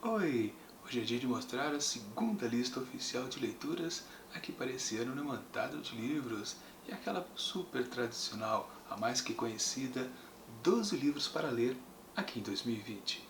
Oi! Hoje é dia de mostrar a segunda lista oficial de leituras aqui para esse ano no Mantado de Livros. E aquela super tradicional, a mais que conhecida, 12 livros para ler aqui em 2020.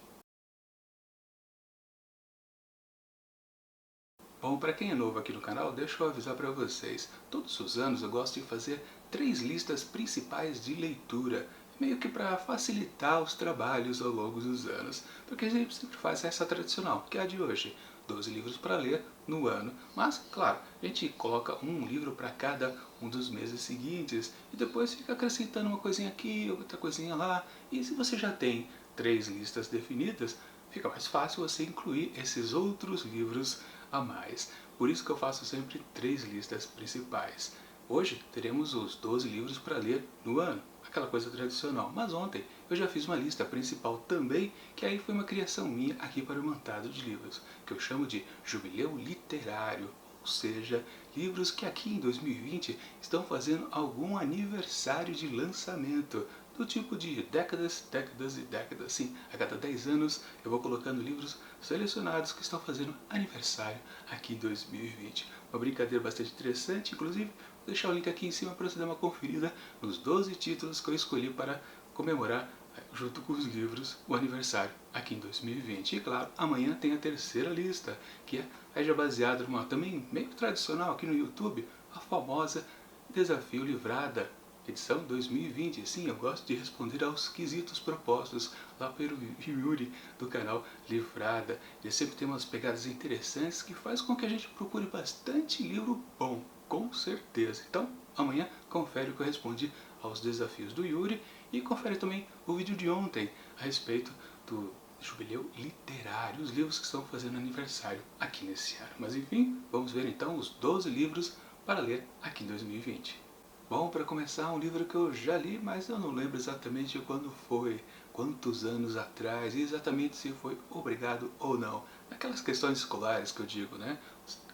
Bom, para quem é novo aqui no canal, deixa eu avisar para vocês. Todos os anos eu gosto de fazer 3 listas principais de leitura, meio que para facilitar os trabalhos ao longo dos anos, porque a gente sempre faz essa tradicional, que é a de hoje, 12 livros para ler no ano. Mas, claro, a gente coloca um livro para cada um dos meses seguintes e depois fica acrescentando uma coisinha aqui, outra coisinha lá. E se você já tem 3 listas definidas, fica mais fácil você incluir esses outros livros a mais. Por isso que eu faço sempre 3 listas principais. Hoje teremos os 12 livros para ler no ano, aquela coisa tradicional. Mas ontem eu já fiz uma lista principal também, que aí foi uma criação minha aqui para o Mantado de Livros, que eu chamo de Jubileu Literário. Ou seja, livros que aqui em 2020 estão fazendo algum aniversário de lançamento, do tipo de décadas, décadas e décadas. Sim, a cada 10 anos eu vou colocando livros selecionados que estão fazendo aniversário aqui em 2020. Uma brincadeira bastante interessante, inclusive vou deixar o link aqui em cima para você dar uma conferida nos 12 títulos que eu escolhi para comemorar junto com os livros o aniversário aqui em 2020. E claro, amanhã tem a terceira lista, que é já baseada numa também meio tradicional aqui no YouTube, a famosa Desafio Livrada, edição 2020. Sim, eu gosto de responder aos quesitos propostos lá pelo Yuri do canal Livrada. Ele sempre tem umas pegadas interessantes que faz com que a gente procure bastante livro bom, com certeza. Então, amanhã confere o que eu respondi aos desafios do Yuri e confere também o vídeo de ontem a respeito do Jubileu Literário, os livros que estão fazendo aniversário aqui nesse ano. Mas enfim, vamos ver então os 12 livros para ler aqui em 2020. Bom, para começar, um livro que eu já li, mas eu não lembro exatamente quando foi, quantos anos atrás, e exatamente se foi obrigado ou não. Naquelas questões escolares que eu digo, né?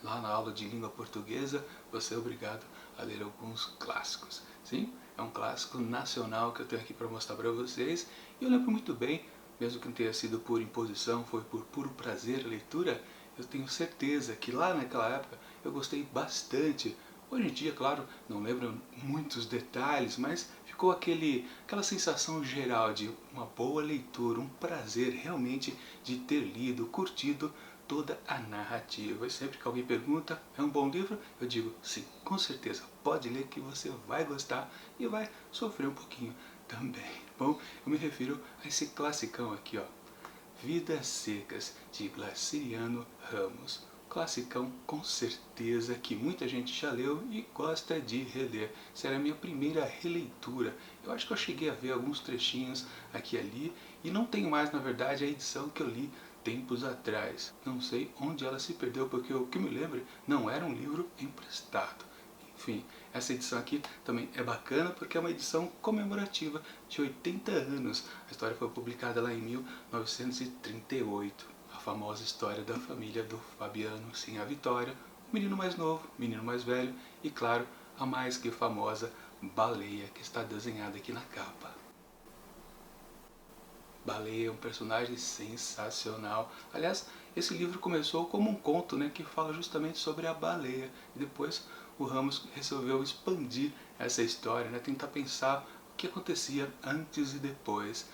Lá na aula de língua portuguesa, você é obrigado a ler alguns clássicos. Sim, é um clássico nacional que eu tenho aqui para mostrar para vocês, e eu lembro muito bem, mesmo que não tenha sido por imposição, foi por puro prazer a leitura, eu tenho certeza que lá naquela época eu gostei bastante. Hoje em dia, claro, não lembro muitos detalhes, mas ficou aquela sensação geral de uma boa leitura, um prazer realmente de ter lido, curtido toda a narrativa. E sempre que alguém pergunta, é um bom livro? Eu digo, sim, com certeza, pode ler que você vai gostar e vai sofrer um pouquinho também. Bom, eu me refiro a esse classicão aqui, ó, Vidas Secas, de Graciliano Ramos. Classicão com certeza que muita gente já leu e gosta de reler. Será a minha primeira releitura. Eu acho que eu cheguei a ver alguns trechinhos aqui e ali e não tenho mais, na verdade, a edição que eu li tempos atrás. Não sei onde ela se perdeu, porque o que me lembro não era um livro emprestado. Enfim, essa edição aqui também é bacana porque é uma edição comemorativa de 80 anos. A história foi publicada lá em 1938. A famosa história da família do Fabiano, sim, a Vitória, o menino mais novo, o menino mais velho e, claro, a mais que famosa baleia que está desenhada aqui na capa. Baleia é um personagem sensacional. Aliás, esse livro começou como um conto, né, que fala justamente sobre a baleia. E depois o Ramos resolveu expandir essa história, né, tentar pensar o que acontecia antes e depois.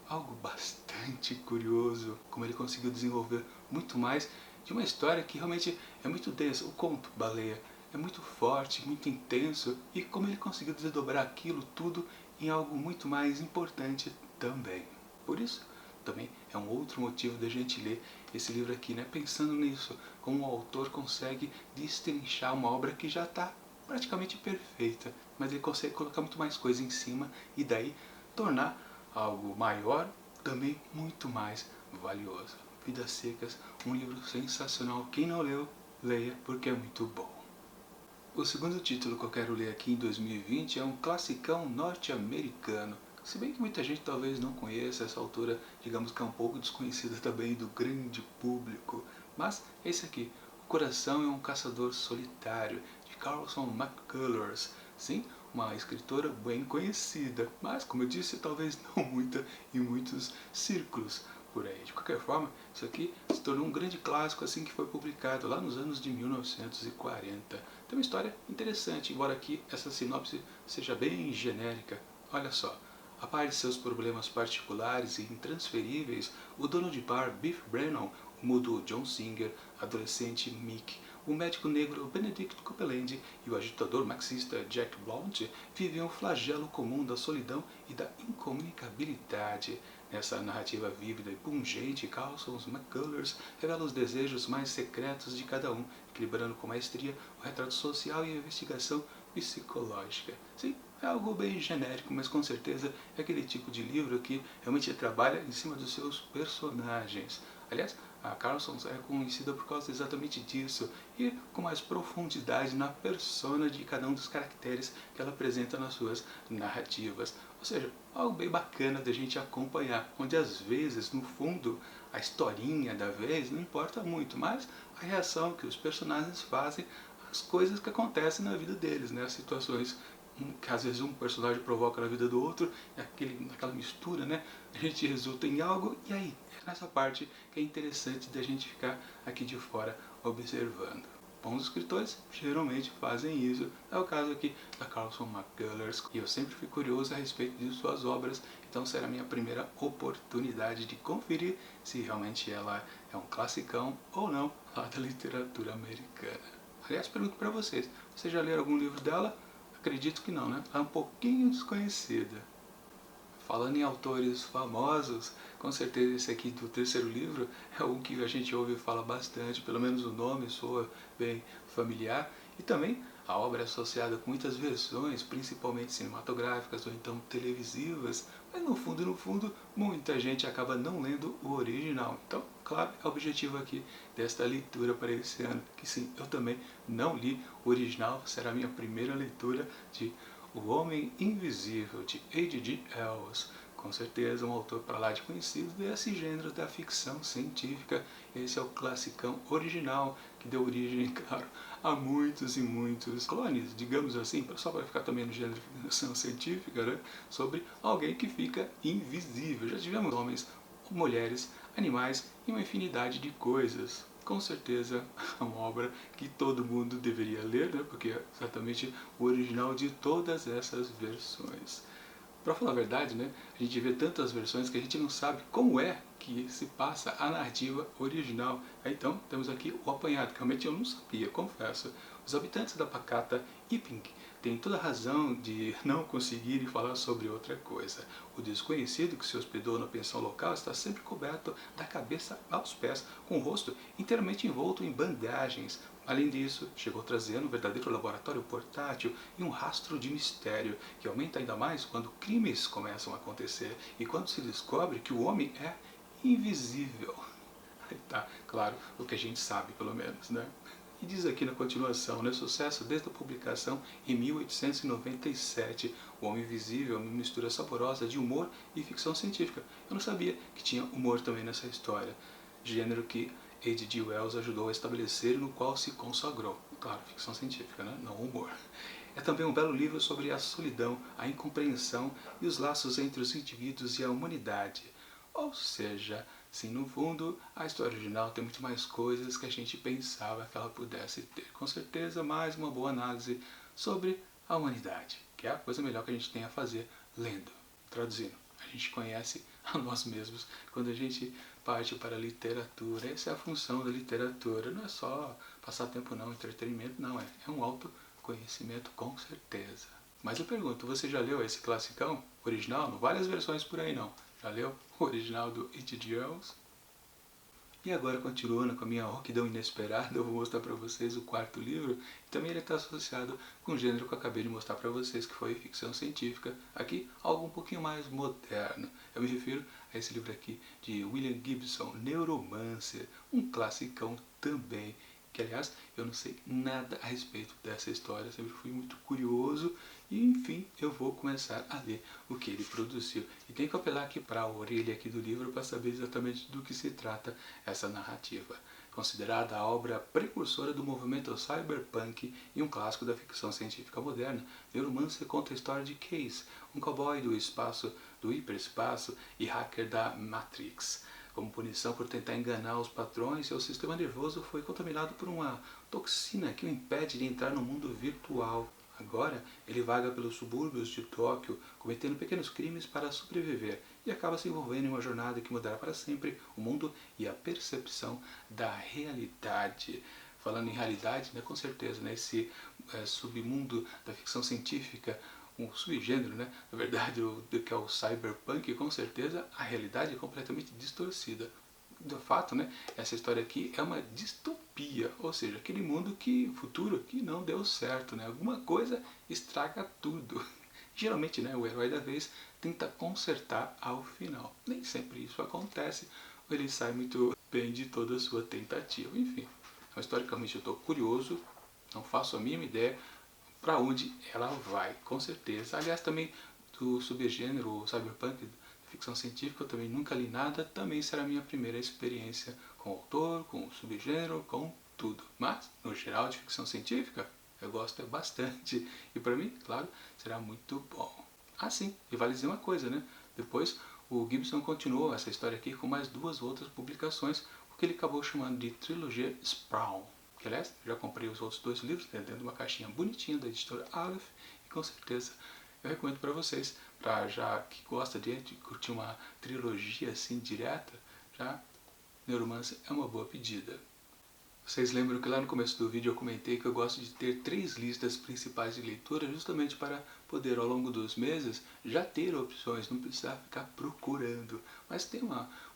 Algo bastante curioso, como ele conseguiu desenvolver muito mais de uma história que realmente é muito densa. O conto Baleia é muito forte, muito intenso, e como ele conseguiu desdobrar aquilo tudo em algo muito mais importante também. Por isso, também é um outro motivo da gente ler esse livro aqui, né? Pensando nisso, como o autor consegue destrinchar uma obra que já está praticamente perfeita, mas ele consegue colocar muito mais coisa em cima e daí tornar algo maior também muito mais valioso. Vidas Secas, um livro sensacional. Quem não leu, leia porque é muito bom. O segundo título que eu quero ler aqui em 2020 é um classicão norte-americano. Se bem que muita gente talvez não conheça, essa autora, digamos que é um pouco desconhecida também do grande público. Mas esse aqui, O Coração é um Caçador Solitário, de Carlson McCullers. Sim, uma escritora bem conhecida, mas como eu disse, talvez não muita em muitos círculos por aí. De qualquer forma, isso aqui tornou um grande clássico assim que foi publicado lá nos anos de 1940. Tem uma história interessante, embora aqui essa sinopse seja bem genérica. Olha só. A par de seus problemas particulares e intransferíveis, o dono de bar Biff Brennan, o mudo John Singer, adolescente Mick, o médico negro Benedict Copeland e o agitador marxista Jack Blount vivem o flagelo comum da solidão e da incomunicabilidade. Nessa narrativa vívida e pungente, Carlson McCullers revela os desejos mais secretos de cada um, equilibrando com maestria o retrato social e a investigação psicológica. Sim, é algo bem genérico, mas com certeza é aquele tipo de livro que realmente trabalha em cima dos seus personagens. Aliás, a Carlson é conhecida por causa exatamente disso e com mais profundidade na persona de cada um dos caracteres que ela apresenta nas suas narrativas. Ou seja, algo bem bacana da gente acompanhar, onde às vezes, no fundo, a historinha da vez não importa muito, mas a reação que os personagens fazem às coisas que acontecem na vida deles, né? As situações que às vezes um personagem provoca na vida do outro, aquela mistura, né? A gente resulta em algo, e aí? É nessa parte que é interessante da gente ficar aqui de fora observando. Bons escritores geralmente fazem isso, é o caso aqui da Carlson McCullers, e eu sempre fui curioso a respeito de suas obras, então será a minha primeira oportunidade de conferir se realmente ela é um classicão ou não lá da literatura americana. Aliás, pergunto para vocês, vocês já leram algum livro dela? Acredito que não, né? Ela é um pouquinho desconhecida. Falando em autores famosos, com certeza esse aqui do terceiro livro é um que a gente ouve falar bastante, pelo menos o nome soa bem familiar, e também a obra é associada com muitas versões, principalmente cinematográficas ou então televisivas, mas no fundo, muita gente acaba não lendo o original. Então, claro, é o objetivo aqui desta leitura para esse ano, que sim, eu também não li o original, será a minha primeira leitura de O Homem Invisível, de H.G. Wells. Com certeza um autor para lá de conhecido desse gênero da ficção científica. Esse é o classicão original que deu origem, claro, a muitos e muitos clones, digamos assim, só para ficar também no gênero de ficção científica, né? Sobre alguém que fica invisível. Já tivemos homens, mulheres, animais e uma infinidade de coisas. Com certeza é uma obra que todo mundo deveria ler, né? Porque é exatamente o original de todas essas versões. Para falar a verdade, né, a gente vê tantas versões que a gente não sabe como é que se passa a narrativa original. Então, temos aqui o apanhado, que realmente eu não sabia, confesso. Os habitantes da pacata Iping têm toda a razão de não conseguirem falar sobre outra coisa. O desconhecido que se hospedou na pensão local está sempre coberto da cabeça aos pés, com o rosto inteiramente envolto em bandagens. Além disso, chegou trazendo um verdadeiro laboratório portátil e um rastro de mistério, que aumenta ainda mais quando crimes começam a acontecer e quando se descobre que o homem é invisível. Aí tá, claro, o que a gente sabe, pelo menos, né? E diz aqui na continuação, né, sucesso desde a publicação em 1897, O Homem Invisível é uma mistura saborosa de humor e ficção científica. Eu não sabia que tinha humor também nessa história, gênero que H.G. Wells ajudou a estabelecer e no qual se consagrou. Claro, ficção científica, né? Não humor. É também um belo livro sobre a solidão, a incompreensão e os laços entre os indivíduos e a humanidade. Ou seja, sim, no fundo, a história original tem muito mais coisas que a gente pensava que ela pudesse ter. Com certeza, mais uma boa análise sobre a humanidade, que é a coisa melhor que a gente tem a fazer lendo, traduzindo. A gente conhece a nós mesmos quando a gente parte para a literatura. Essa é a função da literatura. Não é só passar tempo não, entretenimento não, é um autoconhecimento com certeza. Mas eu pergunto, você já leu esse classicão original? Não várias versões por aí não. Já leu o original do H.G. Wells? E agora, continuando com a minha rouquidão inesperada, eu vou mostrar para vocês o quarto livro. Também ele está associado com o gênero que eu acabei de mostrar para vocês, que foi ficção científica. Aqui, algo um pouquinho mais moderno. Eu me refiro a esse livro aqui, de William Gibson, Neuromancer, um classicão também. Que, aliás, eu não sei nada a respeito dessa história, sempre fui muito curioso e, enfim, eu vou começar a ler o que ele produziu. E tenho que apelar aqui para a orelha aqui do livro para saber exatamente do que se trata essa narrativa. Considerada a obra precursora do movimento cyberpunk e um clássico da ficção científica moderna, Neuromancer conta a história de Case, um cowboy do espaço, do hiperespaço e hacker da Matrix. Como punição por tentar enganar os patrões, seu sistema nervoso foi contaminado por uma toxina que o impede de entrar no mundo virtual. Agora, ele vaga pelos subúrbios de Tóquio, cometendo pequenos crimes para sobreviver, e acaba se envolvendo em uma jornada que mudará para sempre o mundo e a percepção da realidade. Falando em realidade, né, com certeza, né, esse submundo da ficção científica, um subgênero, né, na verdade, do que é o cyberpunk, com certeza a realidade é completamente distorcida. De fato, né, essa história aqui é uma distopia, ou seja, aquele mundo futuro que não deu certo, né? Alguma coisa estraga tudo. Geralmente, né, o herói da vez tenta consertar ao final. Nem sempre isso acontece, ou ele sai muito bem de toda a sua tentativa. Enfim, é uma história que realmente eu estou curioso, não faço a mínima ideia para onde ela vai, com certeza. Aliás, também do subgênero cyberpunk, ficção científica, eu também nunca li nada, também será a minha primeira experiência com o autor, com o subgênero, com tudo. Mas, no geral, de ficção científica, eu gosto bastante. E para mim, claro, será muito bom. Ah, sim, e vale dizer uma coisa, né? Depois, o Gibson continuou essa história aqui com mais 2 outras publicações, o que ele acabou chamando de trilogia Sprawl. Que, aliás, já comprei os outros 2 livros, né, dentro de uma caixinha bonitinha da editora Aleph, e com certeza eu recomendo para vocês, para já que gosta de curtir uma trilogia assim direta, já Neuromancer é uma boa pedida. Vocês lembram que lá no começo do vídeo eu comentei que eu gosto de ter 3 listas principais de leitura justamente para poder ao longo dos meses já ter opções, não precisar ficar procurando. Mas tem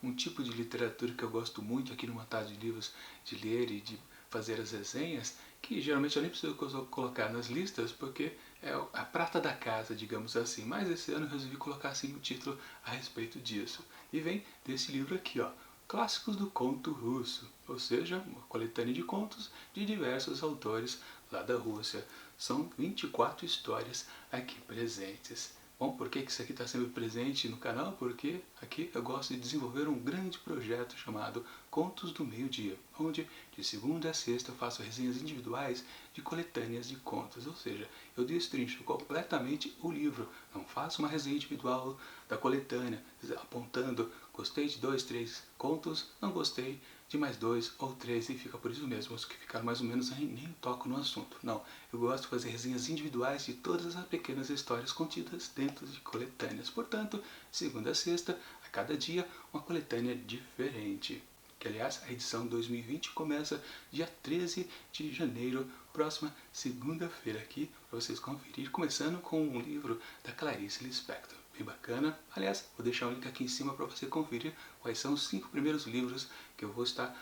um tipo de literatura que eu gosto muito aqui no Matado de Livros de ler e de fazer as resenhas, que geralmente eu nem preciso colocar nas listas porque é a prata da casa, digamos assim. Mas esse ano eu resolvi colocar assim o título a respeito disso. E vem desse livro aqui, ó. Clássicos do conto russo, ou seja, uma coletânea de contos de diversos autores lá da Rússia. São 24 histórias aqui presentes. Bom, por que isso aqui está sempre presente no canal? Porque aqui eu gosto de desenvolver um grande projeto chamado Contos do Meio-Dia, onde de segunda a sexta eu faço resenhas individuais de coletâneas de contos, ou seja, eu destrincho completamente o livro, não faço uma resenha individual da coletânea, apontando gostei de 2, 3 contos, não gostei de mais 2 ou 3 e fica por isso mesmo, os que ficaram mais ou menos aí nem toco no assunto. Não, eu gosto de fazer resenhas individuais de todas as pequenas histórias contidas dentro de coletâneas. Portanto, segunda a sexta, a cada dia, uma coletânea diferente. Que, aliás, a edição 2020 começa dia 13 de janeiro, próxima segunda-feira aqui, para vocês conferir, começando com um livro da Clarice Lispector. Bem bacana. Aliás, vou deixar o link aqui em cima para você conferir quais são os 5 primeiros livros que eu vou estar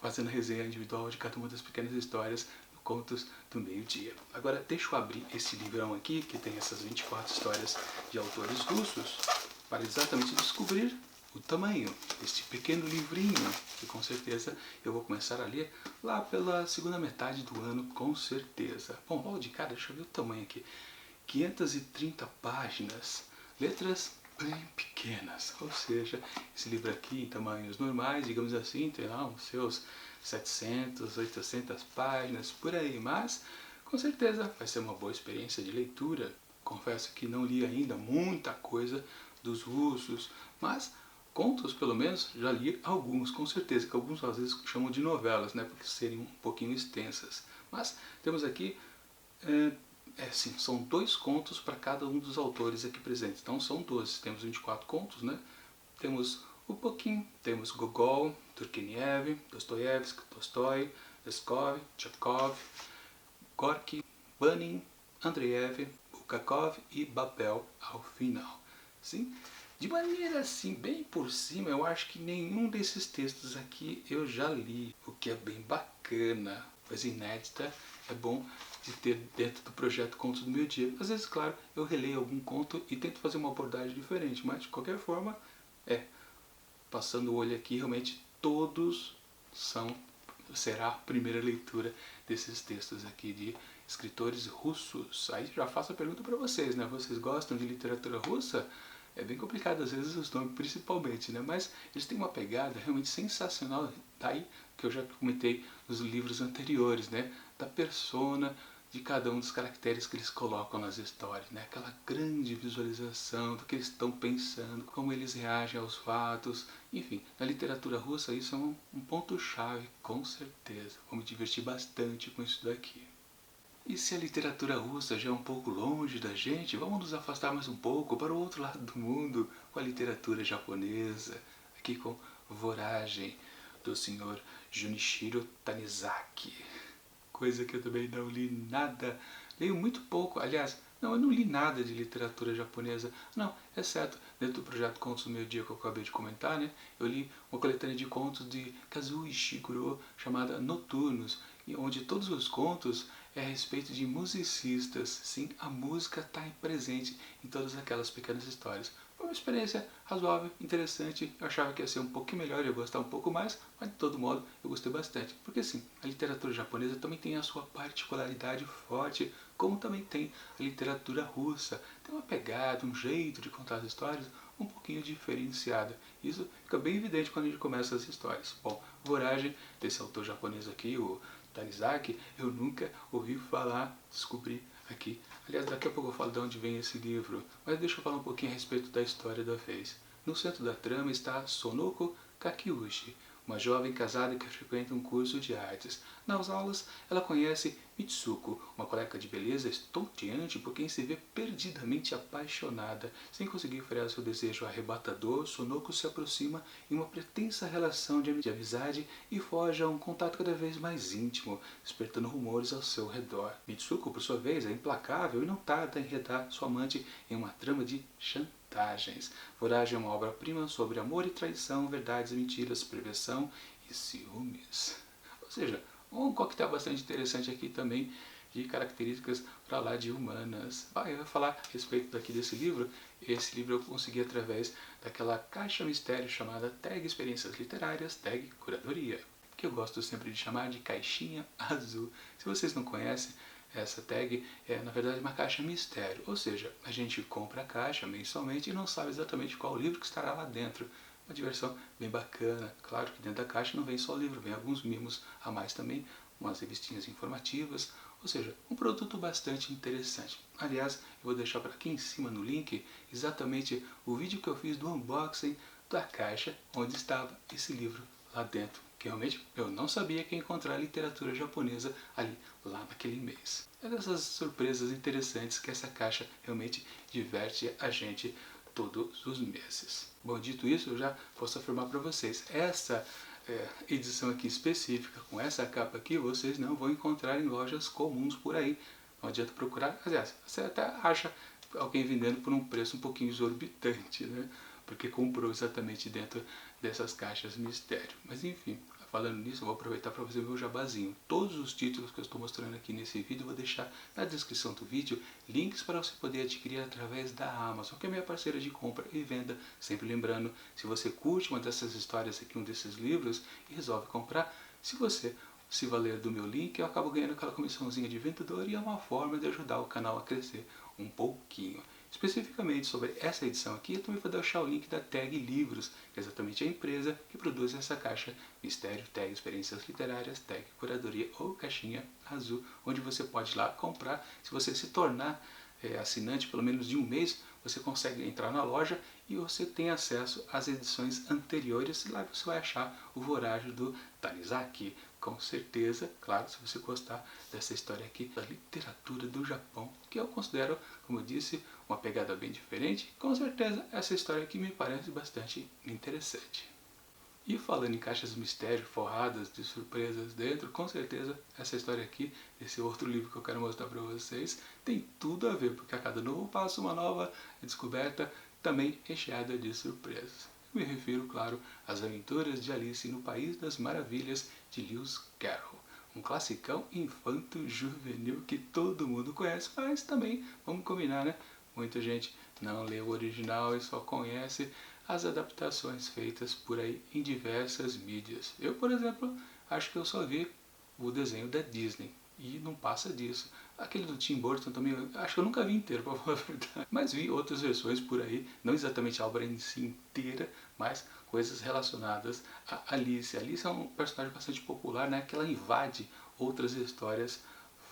fazendo resenha individual de cada uma das pequenas histórias no Contos do Meio-Dia. Agora, deixa eu abrir esse livrão aqui, que tem essas 24 histórias de autores russos, para exatamente descobrir o tamanho deste pequeno livrinho, que com certeza eu vou começar a ler lá pela segunda metade do ano, com certeza. Bom, logo de cara, deixa eu ver o tamanho aqui. 530 páginas, letras bem pequenas, ou seja, esse livro aqui em tamanhos normais, digamos assim, tem lá uns seus 700, 800 páginas, por aí, mas com certeza vai ser uma boa experiência de leitura. Confesso que não li ainda muita coisa dos russos, mas contos, pelo menos, já li alguns, com certeza, que alguns às vezes chamam de novelas, né, porque seriam um pouquinho extensas. Mas temos aqui, sim, são 2 contos para cada um dos autores aqui presentes. Então são 12, temos 24 contos, né? Temos o Pushkin, temos Gogol, Turgenev, Dostoiévski, Tolstói, Leskov, Tchekov, Gorky, Bunin, Andreev, Bulgakov e Babel ao final. Sim? De maneira assim, bem por cima, eu acho que nenhum desses textos aqui eu já li, o que é bem bacana, coisa inédita, é bom de ter dentro do projeto Contos do Meio-Dia. Às vezes, claro, eu releio algum conto e tento fazer uma abordagem diferente, mas de qualquer forma, passando o olho aqui, realmente todos será a primeira leitura desses textos aqui de escritores russos. Aí já faço a pergunta para vocês, né? Vocês gostam de literatura russa? É bem complicado às vezes os nomes principalmente, né? Mas eles têm uma pegada realmente sensacional, daí que eu já comentei nos livros anteriores, né? Da persona, de cada um dos caracteres que eles colocam nas histórias, né? Aquela grande visualização do que eles estão pensando, como eles reagem aos fatos, enfim, na literatura russa isso é um ponto-chave, com certeza. Vou me divertir bastante com isso daqui. E se a literatura russa já é um pouco longe da gente, vamos nos afastar mais um pouco para o outro lado do mundo, com a literatura japonesa, aqui com Voragem, do senhor Junichiro Tanizaki. Coisa que eu também não li nada, leio muito pouco, aliás, não, eu não li nada de literatura japonesa, não, exceto dentro do projeto Contos do Meio Dia que eu acabei de comentar, né? Eu li uma coletânea de contos de Kazuo Ishiguro chamada Noturnos, onde todos os contos é a respeito de musicistas. Sim, a música está presente em todas aquelas pequenas histórias. Foi uma experiência razoável, interessante. Eu achava que ia ser um pouquinho melhor, eu ia gostar um pouco mais, mas de todo modo eu gostei bastante. Porque sim, a literatura japonesa também tem a sua particularidade forte, como também tem a literatura russa. Tem uma pegada, um jeito de contar as histórias um pouquinho diferenciada. Isso fica bem evidente quando a gente começa as histórias. Bom, Voragem, desse autor japonês aqui, o Tanizaki, eu nunca ouvi falar, descobri aqui. Aliás, daqui a pouco eu falo de onde vem esse livro, mas deixa eu falar um pouquinho a respeito da história da vez. No centro da trama está Sonoko Kakiuchi, uma jovem casada que frequenta um curso de artes. Nas aulas, ela conhece Mitsuko, uma colega de beleza estonteante por quem se vê perdidamente apaixonada. Sem conseguir frear seu desejo arrebatador, Sonoko se aproxima em uma pretensa relação de amizade e forja um contato cada vez mais íntimo, despertando rumores ao seu redor. Mitsuko, por sua vez, é implacável e não tarda em enredar sua amante em uma trama de chantagens. Voragem é uma obra-prima sobre amor e traição, verdades e mentiras, prevenção e ciúmes. Ou seja, um coquetel bastante interessante aqui também de características para lá de humanas. Eu vou falar a respeito daqui desse livro. Esse livro eu consegui através daquela caixa mistério chamada Tag Experiências Literárias, Tag Curadoria, que eu gosto sempre de chamar de caixinha azul. Se vocês não conhecem, essa tag é na verdade uma caixa mistério, ou seja, a gente compra a caixa mensalmente e não sabe exatamente qual livro que estará lá dentro. Uma diversão bem bacana. Claro que dentro da caixa não vem só o livro, vem alguns mimos a mais também, umas revistinhas informativas, ou seja, um produto bastante interessante. Aliás, eu vou deixar para aqui em cima no link exatamente o vídeo que eu fiz do unboxing da caixa onde estava esse livro lá dentro, que realmente eu não sabia que ia encontrar literatura japonesa ali, lá naquele mês. É dessas surpresas interessantes que essa caixa realmente diverte a gente todos os meses. Bom, dito isso, eu já posso afirmar para vocês, essa edição aqui específica, com essa capa aqui, vocês não vão encontrar em lojas comuns por aí. Não adianta procurar, aliás, você até acha alguém vendendo por um preço um pouquinho exorbitante, né? Porque comprou exatamente dentro dessas caixas mistério. Mas enfim, falando nisso, eu vou aproveitar para fazer o meu jabazinho. Todos os títulos que eu estou mostrando aqui nesse vídeo, eu vou deixar na descrição do vídeo links para você poder adquirir através da Amazon, que é minha parceira de compra e venda. Sempre lembrando, se você curte uma dessas histórias aqui, um desses livros, e resolve comprar, se você se valer do meu link, eu acabo ganhando aquela comissãozinha de vendedor e é uma forma de ajudar o canal a crescer um pouquinho. Especificamente sobre essa edição aqui, eu também vou deixar o link da Tag Livros, que é exatamente a empresa que produz essa caixa mistério, Tag Experiências Literárias, Tag Curadoria ou Caixinha Azul, onde você pode ir lá comprar. Se você se tornar assinante pelo menos de um mês, você consegue entrar na loja e você tem acesso às edições anteriores. Lá você vai achar o Voragem do Tanizaki. Com certeza, claro, se você gostar dessa história aqui da literatura do Japão, que eu considero, como eu disse, uma pegada bem diferente, com certeza essa história aqui me parece bastante interessante. E falando em caixas mistério forradas de surpresas dentro, com certeza essa história aqui, esse outro livro que eu quero mostrar para vocês, tem tudo a ver, porque a cada novo passo uma nova descoberta, também recheada de surpresas. Eu me refiro, claro, às aventuras de Alice no País das Maravilhas de Lewis Carroll. Um classicão infanto-juvenil que todo mundo conhece, mas também, vamos combinar, né? Muita gente não lê o original e só conhece as adaptações feitas por aí em diversas mídias. Eu, por exemplo, acho que eu só vi o desenho da Disney e não passa disso. Aquele do Tim Burton também, acho que eu nunca vi inteiro, para falar a verdade. Mas vi outras versões por aí, não exatamente a obra em si inteira, mas coisas relacionadas a Alice. A Alice é um personagem bastante popular, né? Que ela invade outras histórias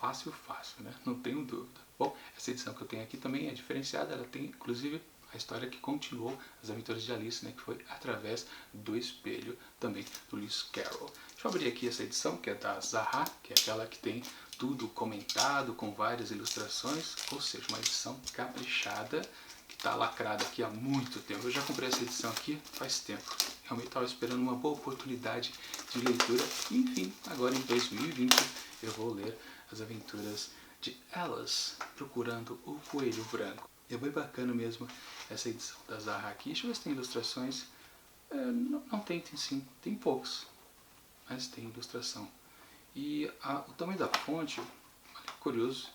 fácil, fácil, né? Não tenho dúvida. Bom, essa edição que eu tenho aqui também é diferenciada, ela tem inclusive a história que continuou as aventuras de Alice, né, que foi através do espelho, também do Lewis Carroll. Deixa eu abrir aqui essa edição, que é da Zaha, que é aquela que tem tudo comentado, com várias ilustrações, ou seja, uma edição caprichada, que está lacrada aqui há muito tempo. Eu já comprei essa edição aqui faz tempo. Realmente estava esperando uma boa oportunidade de leitura. E, enfim, agora em 2020 eu vou ler as aventuras de Alice, procurando o Coelho Branco. É bem bacana mesmo essa edição da Zaha aqui. Deixa eu ver se tem ilustrações. Não tem, tem sim. Tem poucos, mas tem ilustração. E o tamanho da fonte, olha que curioso,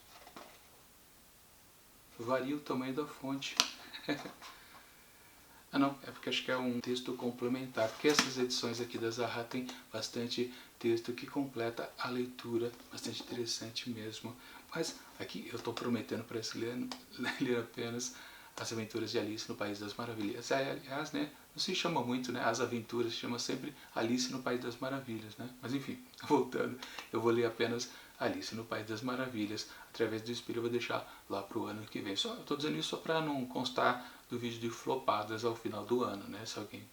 varia o tamanho da fonte. Ah não, é porque acho que é um texto complementar, porque essas edições aqui da Zaha tem bastante texto que completa a leitura, bastante interessante mesmo. Mas aqui eu estou prometendo para esse ler apenas As Aventuras de Alice no País das Maravilhas. Aliás, né, não se chama muito, né, As Aventuras, se chama sempre Alice no País das Maravilhas, né? Mas enfim, voltando, eu vou ler apenas Alice no País das Maravilhas, através do espelho. Eu vou deixar lá para o ano que vem. Eu estou dizendo isso só para não constar do vídeo de flopadas ao final do ano, né? Se alguém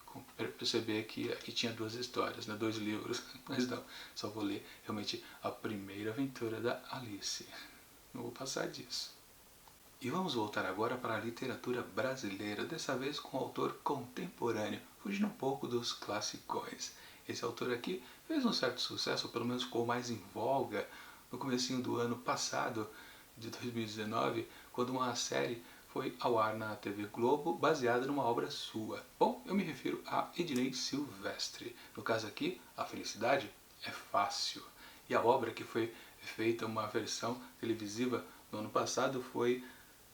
perceber que aqui tinha duas histórias, né? 2 livros, mas não, só vou ler realmente a primeira aventura da Alice. Não vou passar disso. E vamos voltar agora para a literatura brasileira, dessa vez com um autor contemporâneo, fugindo um pouco dos classicões. Esse autor aqui fez um certo sucesso, ou pelo menos ficou mais em voga, no comecinho do ano passado, de 2019, quando uma série foi ao ar na TV Globo, baseada numa obra sua. Bom, eu me refiro a Ednei Silvestre. No caso aqui, A Felicidade é Fácil. E a obra que foi feita uma versão televisiva no ano passado foi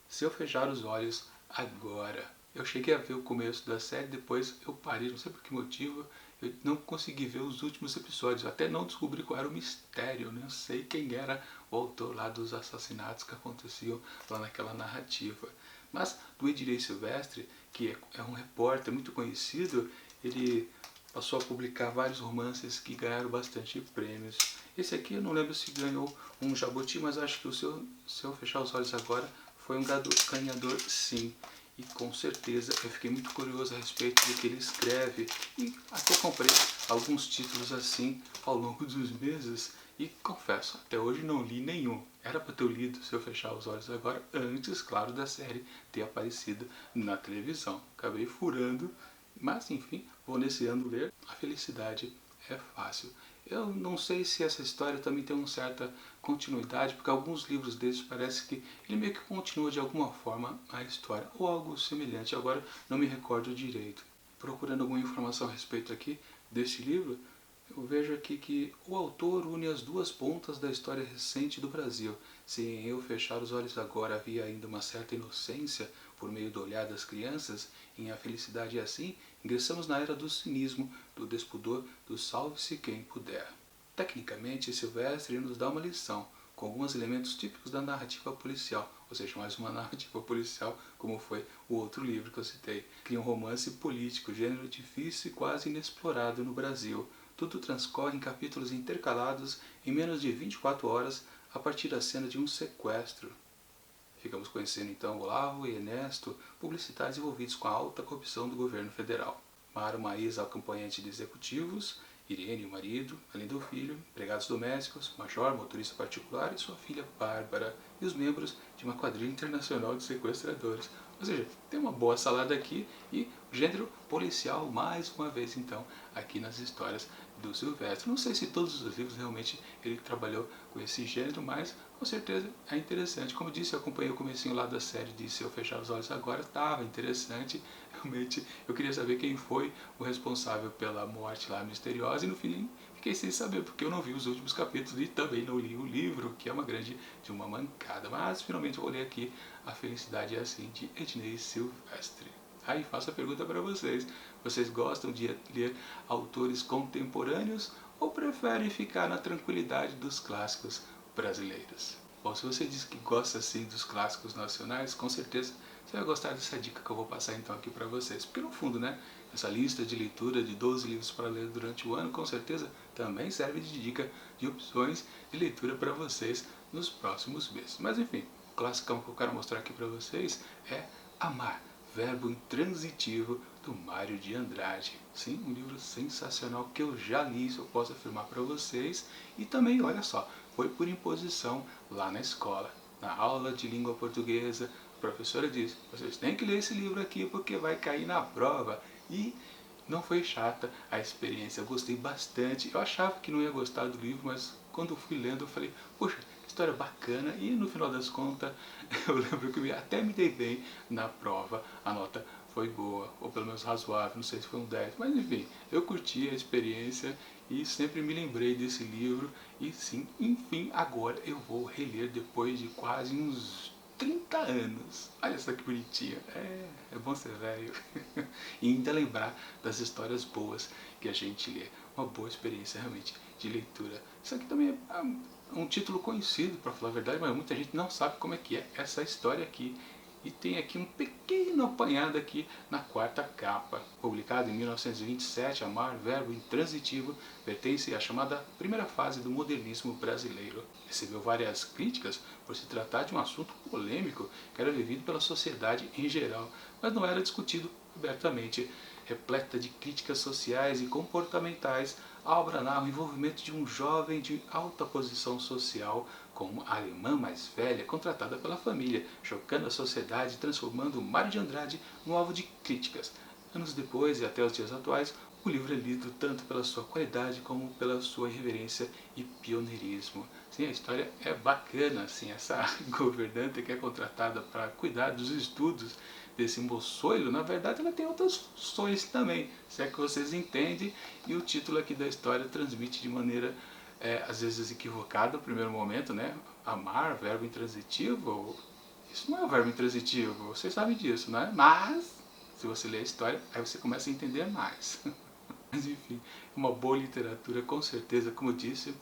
Se Eu Fechar os Olhos Agora. Eu cheguei a ver o começo da série, depois eu parei, não sei por que motivo, eu não consegui ver os últimos episódios, até não descobri qual era o mistério, não sei quem era o autor lá dos assassinatos que aconteciam lá naquela narrativa. Mas do Ednei Silvestre, que é um repórter muito conhecido, ele passou a publicar vários romances que ganharam bastante prêmios. Esse aqui eu não lembro se ganhou um Jabuti, mas acho que Se Eu Fechar os Olhos Agora foi um ganhador sim. E com certeza eu fiquei muito curioso a respeito do que ele escreve e até comprei alguns títulos assim ao longo dos meses e confesso, até hoje não li nenhum. Era para ter lido Se Eu Fechar os Olhos Agora antes, claro, da série ter aparecido na televisão. Acabei furando, mas enfim, vou nesse ano ler A Felicidade é Fácil. Eu não sei se essa história também tem uma certa continuidade, porque alguns livros desses parece que ele meio que continua de alguma forma a história, ou algo semelhante, agora não me recordo direito. Procurando alguma informação a respeito aqui desse livro, eu vejo aqui que o autor une as duas pontas da história recente do Brasil. Se em Eu Fechar os Olhos Agora havia ainda uma certa inocência por meio do olhar das crianças, em A Felicidade é Assim, ingressamos na era do cinismo, do despudor, do salve-se quem puder. Tecnicamente, Silvestre nos dá uma lição, com alguns elementos típicos da narrativa policial, ou seja, mais uma narrativa policial, como foi o outro livro que eu citei. Cria um romance político, gênero difícil e quase inexplorado no Brasil. Tudo transcorre em capítulos intercalados em menos de 24 horas a partir da cena de um sequestro. Ficamos conhecendo então Olavo e Ernesto, publicitários envolvidos com a alta corrupção do governo federal. Mara, uma ex-acompanhante de executivos, Irene, o marido, além do filho, empregados domésticos, major, motorista particular e sua filha Bárbara, e os membros de uma quadrilha internacional de sequestradores. Ou seja, tem uma boa salada aqui e o gênero policial mais uma vez então aqui nas histórias do Silvestre. Não sei se todos os livros realmente ele trabalhou com esse gênero, mas com certeza é interessante. Como disse, eu acompanhei o comecinho lá da série de Se Eu Fechar os Olhos Agora, estava interessante. Realmente eu queria saber quem foi o responsável pela morte lá misteriosa e no fim fiquei sem saber, porque eu não vi os últimos capítulos e também não li o livro, que é uma grande de uma mancada. Mas finalmente eu vou ler aqui A Felicidade é Assim, de Ednei Silvestre. Aí faço a pergunta para vocês. Vocês gostam de ler autores contemporâneos ou preferem ficar na tranquilidade dos clássicos brasileiros? Bom, se você diz que gosta assim dos clássicos nacionais, com certeza você vai gostar dessa dica que eu vou passar então aqui para vocês. Porque no fundo, né, essa lista de leitura de 12 livros para ler durante o ano, com certeza também serve de dica de opções de leitura para vocês nos próximos meses. Mas enfim, o clássico que eu quero mostrar aqui para vocês é Amar, Verbo Intransitivo, do Mário de Andrade. Sim, um livro sensacional que eu já li, isso eu posso afirmar para vocês. E também, olha só, foi por imposição lá na escola. Na aula de língua portuguesa, a professora disse, vocês têm que ler esse livro aqui porque vai cair na prova. E não foi chata a experiência, eu gostei bastante. Eu achava que não ia gostar do livro, mas quando fui lendo eu falei, poxa, história bacana. E no final das contas, eu lembro que até me dei bem na prova, a nota foi boa, ou pelo menos razoável, não sei se foi um 10, mas enfim, eu curti a experiência e sempre me lembrei desse livro. E sim, enfim, agora eu vou reler depois de quase uns 30 anos. Olha só que bonitinho. É bom ser velho. E ainda lembrar das histórias boas que a gente lê. Uma boa experiência realmente de leitura. Isso aqui também é um título conhecido, para falar a verdade, mas muita gente não sabe como é que é essa história aqui. E tem aqui um pequeno apanhado aqui na quarta capa. Publicado em 1927, Amar, Verbo Intransitivo, pertence à chamada primeira fase do modernismo brasileiro. Recebeu várias críticas por se tratar de um assunto polêmico que era vivido pela sociedade em geral, mas não era discutido abertamente. Repleta de críticas sociais e comportamentais, a obra narra o envolvimento de um jovem de alta posição social com a irmã mais velha contratada pela família, chocando a sociedade e transformando Mário de Andrade no alvo de críticas. Anos depois e até os dias atuais, o livro é lido tanto pela sua qualidade como pela sua irreverência e pioneirismo. Sim, a história é bacana, assim, essa governanta que é contratada para cuidar dos estudos desse moçoilo, na verdade ela tem outras funções também, se é que vocês entendem, e o título aqui da história transmite de maneira às vezes equivocada no primeiro momento, né? Amar, verbo intransitivo, isso não é um verbo intransitivo, vocês sabem disso, né? Mas, se você ler a história, aí você começa a entender mais. Mas enfim, é uma boa literatura, com certeza, como eu disse,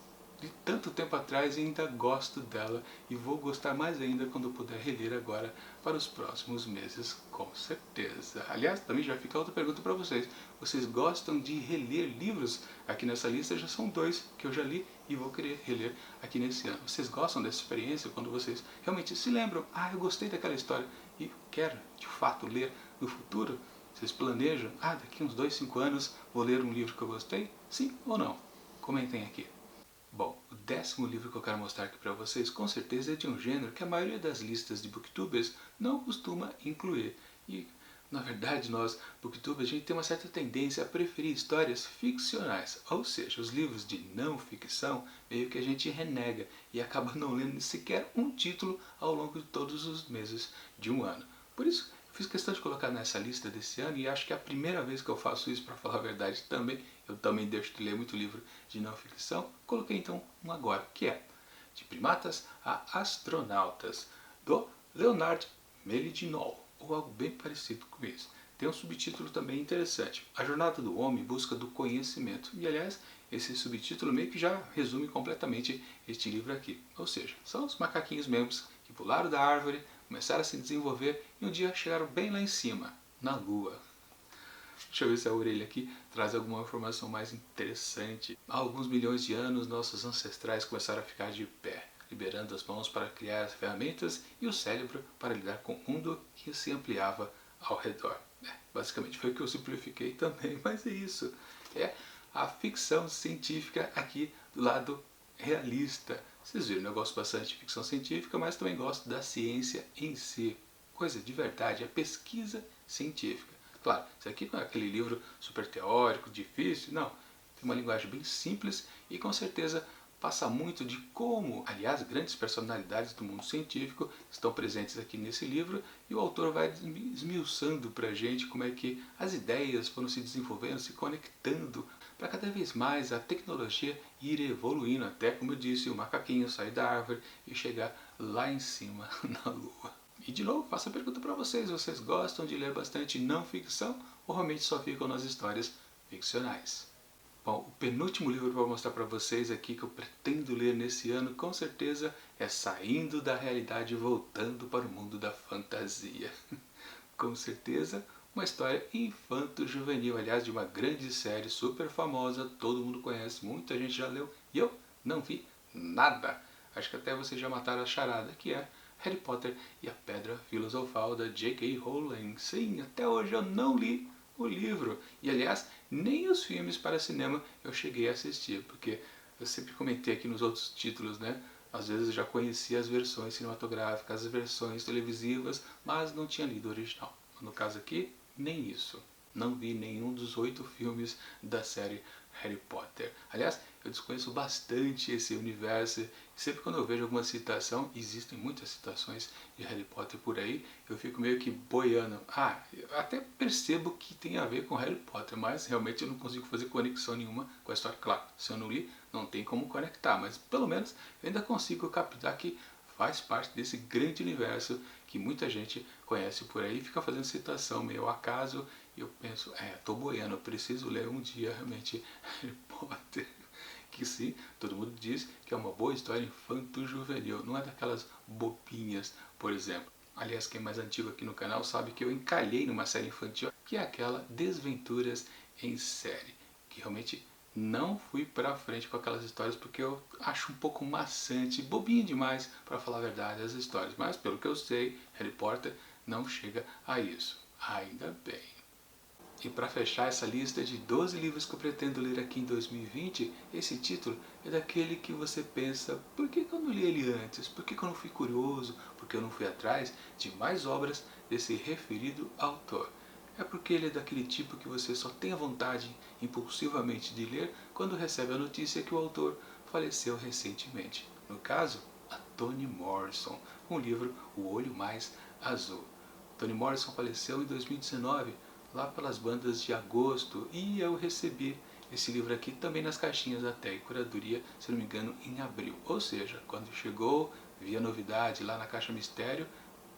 de tanto tempo atrás e ainda gosto dela e vou gostar mais ainda quando puder reler agora para os próximos meses, com certeza. Aliás, também já fica outra pergunta para vocês. Vocês gostam de reler livros? Aqui nessa lista já são 2 que eu já li e vou querer reler aqui nesse ano. Vocês gostam dessa experiência quando vocês realmente se lembram, eu gostei daquela história e quero de fato ler no futuro? Vocês planejam, daqui uns 2, 5 anos vou ler um livro que eu gostei? Sim ou não? Comentem aqui. Bom, o 10º livro que eu quero mostrar aqui para vocês com certeza é de um gênero que a maioria das listas de booktubers não costuma incluir. E, na verdade, nós, booktubers, a gente tem uma certa tendência a preferir histórias ficcionais. Ou seja, os livros de não ficção meio que a gente renega e acaba não lendo sequer um título ao longo de todos os meses de um ano. Por isso, fiz questão de colocar nessa lista desse ano e acho que é a primeira vez que eu faço isso, para falar a verdade também. Eu também deixo de ler muito livro de não ficção. Coloquei então um agora, que é De Primatas a Astronautas, do Leonard Melidinol, ou algo bem parecido com isso. Tem um subtítulo também interessante, A Jornada do Homem em Busca do Conhecimento. E aliás, esse subtítulo meio que já resume completamente este livro aqui. Ou seja, são os macaquinhos mesmos que pularam da árvore, começaram a se desenvolver e um dia chegaram bem lá em cima, na Lua. Deixa eu ver se a orelha aqui traz alguma informação mais interessante. Há alguns milhões de anos, nossos ancestrais começaram a ficar de pé, liberando as mãos para criar as ferramentas e o cérebro para lidar com o mundo que se ampliava ao redor. Basicamente foi o que eu simplifiquei também, mas é isso. É a ficção científica aqui do lado realista. Vocês viram, eu gosto bastante de ficção científica, mas também gosto da ciência em si. Coisa de verdade, a pesquisa científica. Claro, isso aqui não é aquele livro super teórico, difícil, não. Tem uma linguagem bem simples e com certeza passa muito de como, aliás, grandes personalidades do mundo científico estão presentes aqui nesse livro e o autor vai esmiuçando para a gente como é que as ideias foram se desenvolvendo, se conectando para cada vez mais a tecnologia ir evoluindo até, como eu disse, o macaquinho sair da árvore e chegar lá em cima na Lua. E de novo, faço a pergunta para vocês, vocês gostam de ler bastante não ficção ou realmente só ficam nas histórias ficcionais? Bom, o penúltimo livro que eu vou mostrar para vocês aqui que eu pretendo ler nesse ano, com certeza, é Saindo da Realidade e Voltando para o Mundo da Fantasia. Com certeza, uma história infanto-juvenil, aliás, de uma grande série super famosa, todo mundo conhece, muita gente já leu, e eu não vi nada. Acho que até vocês já mataram a charada, que é Harry Potter e a Pedra Filosofal da J.K. Rowling. Sim, até hoje eu não li o livro. E aliás, nem os filmes para cinema eu cheguei a assistir, porque eu sempre comentei aqui nos outros títulos, né? Às vezes eu já conhecia as versões cinematográficas, as versões televisivas, mas não tinha lido o original. No caso aqui, nem isso. Não vi nenhum dos 8 filmes da série Harry Potter. Aliás, eu desconheço bastante esse universo. Sempre quando eu vejo alguma citação, existem muitas citações de Harry Potter por aí, eu fico meio que boiando. Eu até percebo que tem a ver com Harry Potter, mas realmente eu não consigo fazer conexão nenhuma com a história. Claro, se eu não li, não tem como conectar, mas pelo menos eu ainda consigo captar que faz parte desse grande universo que muita gente conhece por aí, fica fazendo citação meio ao acaso, e eu penso, tô boiando, eu preciso ler um dia realmente Harry Potter. Que sim, todo mundo diz que é uma boa história infanto-juvenil, não é daquelas bobinhas, por exemplo. Aliás, quem é mais antigo aqui no canal sabe que eu encalhei numa série infantil, que é aquela Desventuras em Série, que realmente não fui pra frente com aquelas histórias porque eu acho um pouco maçante, bobinho demais para falar a verdade as histórias, mas pelo que eu sei, Harry Potter não chega a isso, ainda bem. E para fechar essa lista de 12 livros que eu pretendo ler aqui em 2020, esse título é daquele que você pensa, por que eu não li ele antes? Por que eu não fui curioso? Por que eu não fui atrás de mais obras desse referido autor? É porque ele é daquele tipo que você só tem a vontade impulsivamente de ler quando recebe a notícia que o autor faleceu recentemente. No caso, a Toni Morrison, com o livro O Olho Mais Azul. Toni Morrison faleceu em 2019, lá pelas bandas de agosto, e eu recebi esse livro aqui também nas caixinhas até, em curadoria, se não me engano, em abril. Ou seja, quando chegou, vi a novidade lá na caixa mistério,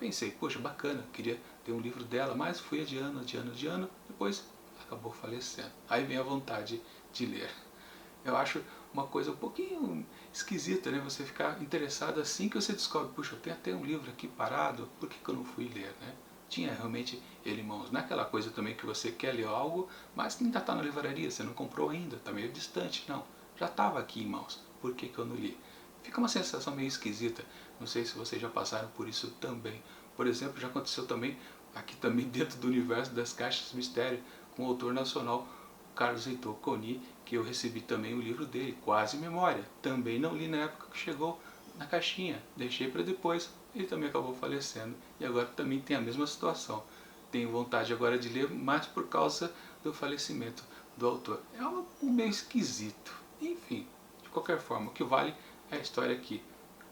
pensei, poxa, bacana, queria ter um livro dela, mas fui adiando, depois acabou falecendo. Aí vem a vontade de ler. Eu acho uma coisa um pouquinho esquisita, né? Você ficar interessado assim que você descobre, puxa, eu tenho até um livro aqui parado, por que eu não fui ler, né? Tinha realmente ele em mãos. Não é aquela coisa também que você quer ler algo, mas ainda está na livraria, você não comprou ainda, está meio distante. Não, já estava aqui em mãos, por que eu não li? Fica uma sensação meio esquisita, não sei se vocês já passaram por isso também. Por exemplo, já aconteceu também, aqui também dentro do universo das caixas mistério, com o autor nacional Carlos Heitor Coni, que eu recebi também o livro dele, Quase Memória. Também não li na época que chegou na caixinha, deixei para depois, ele também acabou falecendo. E agora também tem a mesma situação. Tenho vontade agora de ler, mas por causa do falecimento do autor. É algo meio esquisito. Enfim, de qualquer forma, o que vale é a história aqui.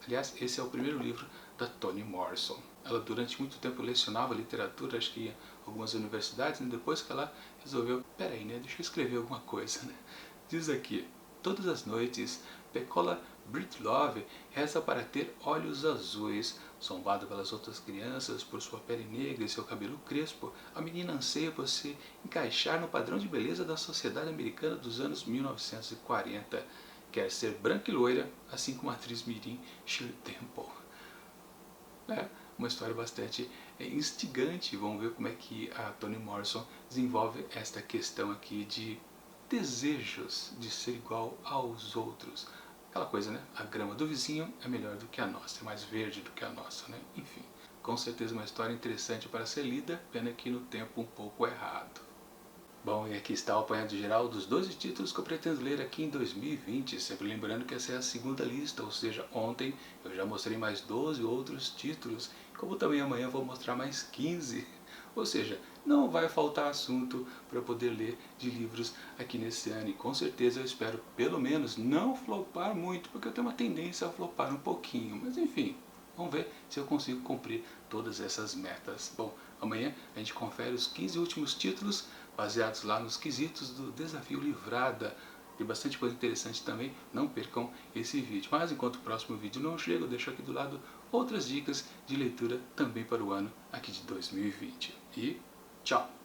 Aliás, esse é o primeiro livro da Toni Morrison. Ela durante muito tempo lecionava literatura, acho que em algumas universidades, e depois que ela resolveu, peraí, né, deixa eu escrever alguma coisa, né? Diz aqui, todas as noites, Pecola Britlove reza para ter olhos azuis. Zombada pelas outras crianças por sua pele negra e seu cabelo crespo, a menina anseia por se encaixar no padrão de beleza da sociedade americana dos anos 1940. Quer ser branca e loira, assim como a atriz mirim Shirley Temple. É uma história bastante instigante. Vamos ver como é que a Toni Morrison desenvolve esta questão aqui de desejos de ser igual aos outros. Aquela coisa, né? A grama do vizinho é melhor do que a nossa, é mais verde do que a nossa, né? Enfim, com certeza uma história interessante para ser lida, pena que no tempo um pouco errado. Bom, e aqui está o apanhado geral dos 12 títulos que eu pretendo ler aqui em 2020, sempre lembrando que essa é a segunda lista, ou seja, ontem eu já mostrei mais 12 outros títulos, como também amanhã vou mostrar mais 15, ou seja, não vai faltar assunto para eu poder ler de livros aqui nesse ano, e com certeza eu espero pelo menos não flopar muito, porque eu tenho uma tendência a flopar um pouquinho, mas enfim, vamos ver se eu consigo cumprir todas essas metas. Bom, amanhã a gente confere os 15 últimos títulos, baseados lá nos quesitos do Desafio Livrada. Tem bastante coisa interessante também, não percam esse vídeo. Mas enquanto o próximo vídeo não chega, eu deixo aqui do lado outras dicas de leitura também para o ano aqui de 2020. E tchau!